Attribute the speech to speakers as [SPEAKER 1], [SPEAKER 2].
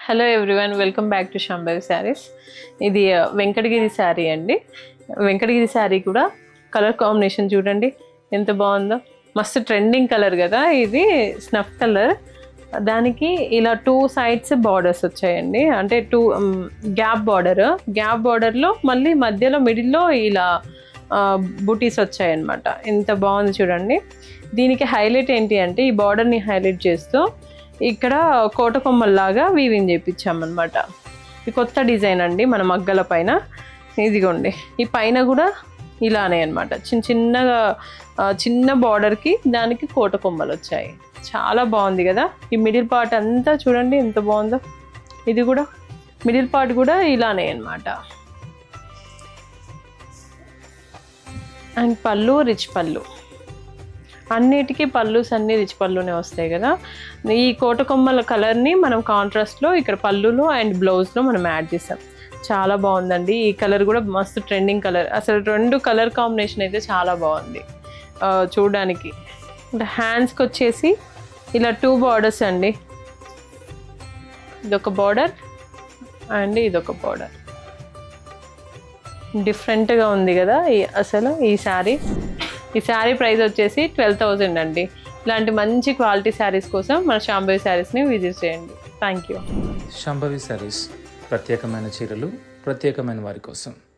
[SPEAKER 1] Hello everyone, welcome back to Shambhavi saris. ఇది వెంకటగిరి శారీ అండి. వెంకటగిరి శారీ కూడా కలర్ కాంబినేషన్ చూడండి ఎంత బాగుందో. మస్తు ట్రెండింగ్ కలర్ కదా ఇది, స్నఫ్ కలర్. దానికి ఇలా 2 sides బార్డర్స్ వచ్చాయండి, అంటే 2 గ్యాప్ బార్డర్లో మళ్ళీ మధ్యలో మిడిల్లో ఇలా బూటీస్ వచ్చాయన్నమాట. ఎంత బాగుంది చూడండి. దీనికి హైలైట్ ఏంటి అంటే ఈ బార్డర్ని హైలైట్ చేస్తూ ఇక్కడ కోటకొమ్మల్లాగా వీవింగ్ చేయించామన్నమాట. ఇది కొత్త డిజైన్ అండి మన మగ్గల పైన. ఇదిగోండి, ఈ పైన కూడా ఇలానే అనమాట. చిన్నగా చిన్న బార్డర్కి దానికి కోటకొమ్మలు వచ్చాయి. చాలా బాగుంది కదా. ఈ మిడిల్ పార్ట్ అంతా చూడండి ఎంత బాగుందో. ఇది కూడా మిడిల్ పార్ట్ కూడా ఇలానే అనమాట. అండ్ పళ్ళు రిచ్ పళ్ళు, అన్నిటికీ పళ్ళుస్ అన్నీ రిచ్ పళ్ళునే వస్తాయి కదా. ఈ కోటకొమ్మల కలర్ని మనం కాంట్రాస్ట్లో ఇక్కడ పళ్ళులో అండ్ బ్లౌజ్లో మనం యాడ్ చేసాం. చాలా బాగుందండి. ఈ కలర్ కూడా మస్తు ట్రెండింగ్ కలర్. అసలు 2 కలర్ కాంబినేషన్ అయితే చాలా బాగుంది చూడడానికి. హ్యాండ్స్కి వచ్చేసి ఇలా 2 బార్డర్స్ అండి. ఇదొక బార్డర్ అండ్ ఇదొక బార్డర్. డిఫరెంట్గా ఉంది కదా అసలు ఈ శారీ ప్రైస్ వచ్చేసి 12,000 అండి. ఇలాంటి మంచి క్వాలిటీ శారీస్ కోసం మన శాంభవి శారీస్ని విజిట్ చేయండి. Thank you.
[SPEAKER 2] శాంభవి శారీస్, ప్రత్యేకమైన చీరలు ప్రత్యేకమైన వారి కోసం.